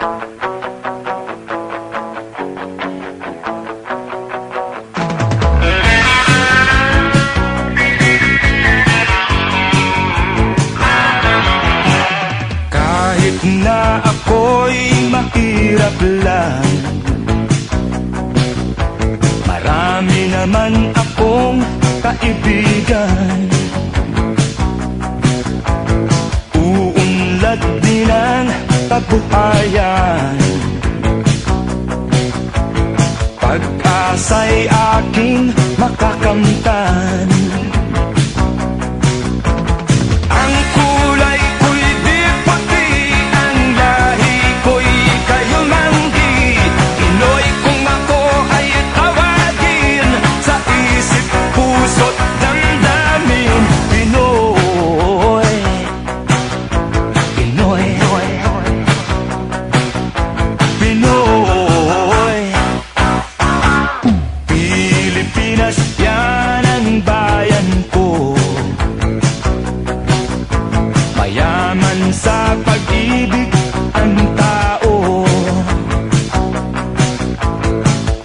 Kahit na ako'y mahirap lang, marami naman akong kaibigan. Uunlad din ang kabuhayan, pag-asa'y aking makakamtan. Ang kulay ko'y di puti, ang lahi ko'y kayumanggi. Pinoy kung ako ay tawagin, sa isip, puso't damdamin. Pinoy, Pinoy, Pinoy. Pilipinas, yan ang bayan ko. Mayaman sa pag-ibig ang tao.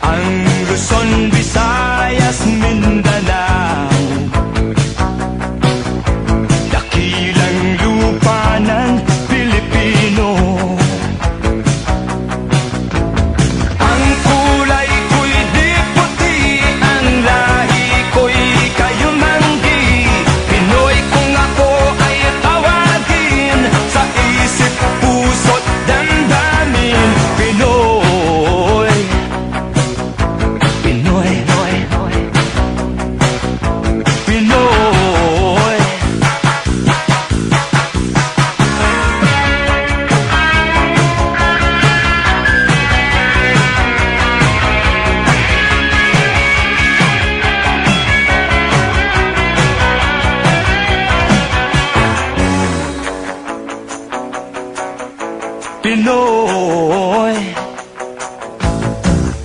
Ang Luzon, Visayas, Mindanao, dakilang lupa ng Pilipino. Ang kulay ko'y di puti, ang lahi ko'y kayumanggi. Pinoy kung ako ay tawagin, sa isip, puso't damdamin. Pinoy, Pinoy, Pinoy. Pinoy.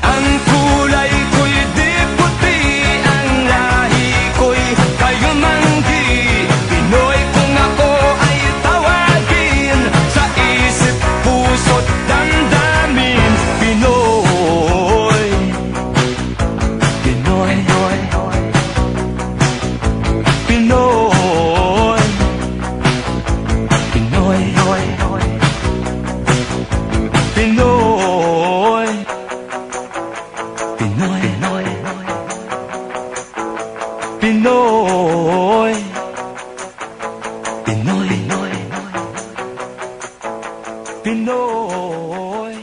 Ang kulay ko'y di puti, ang lahi ko'y kayumanggi. Pinoy kung ako ay tawagin, sa isip, puso't damdamin. Pinoy, Pinoy, Pinoy, Pinoy, Pinoy, Pinoy, Pinoy, Pinoy, Pinoy, Pinoy.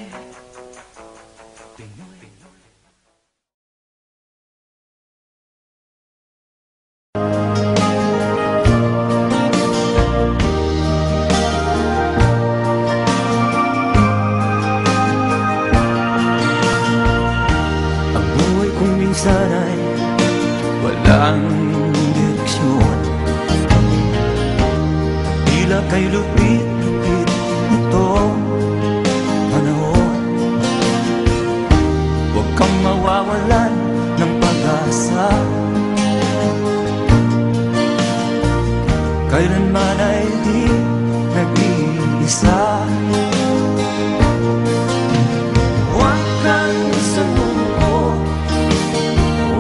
Ang buhay kong minsan ay walang direksyon, tila kay lupit-lupit itong panahon. Huwag kang mawawalan ng pag-asa, kailanman ay di nag-iisa. Huwag kang sumuko,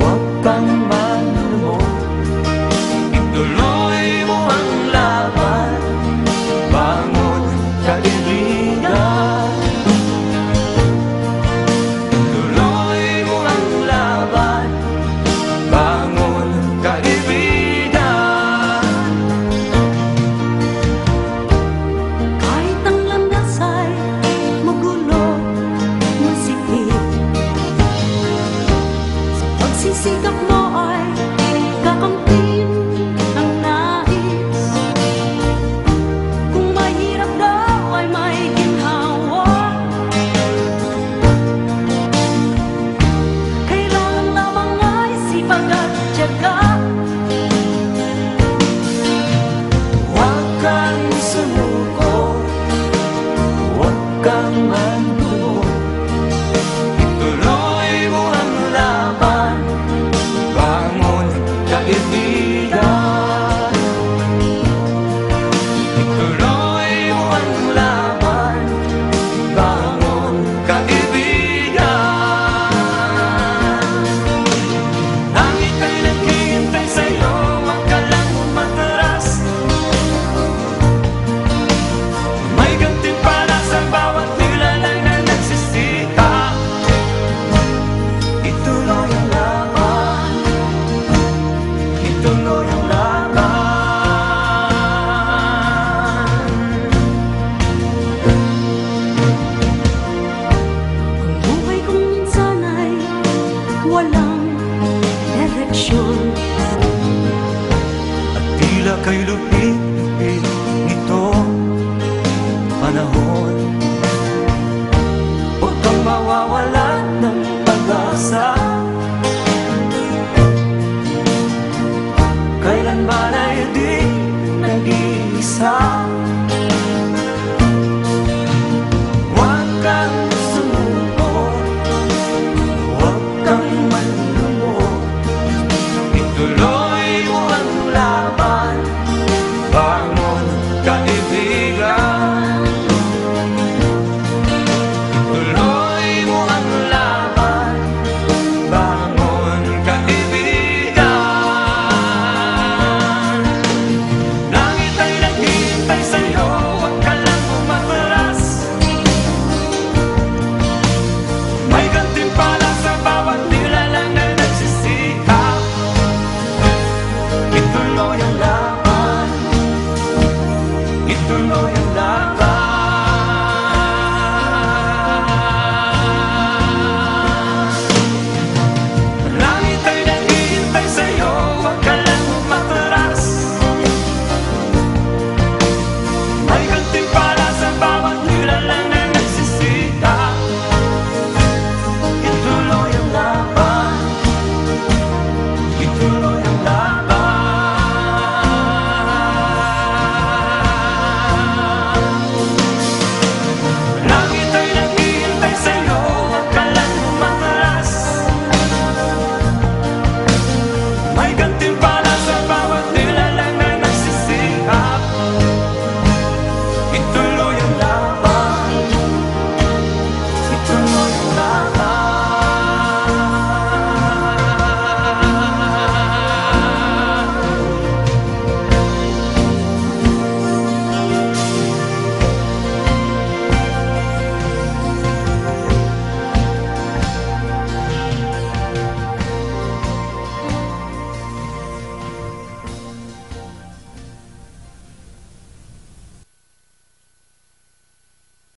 huwag kang manlumod, ituloy mo ang laban, bangon kaibigan. Ituloy mo ang laban, bangon kaibigan. Kahit ang landas ay magulo, masikip, sa pagsisikap mo ay kakamtin ang nais. Kung mahirap daw ay may ginhawa, kailangan lamang ay sipag at tiyaga. Huwag kang sumuko, huwag kang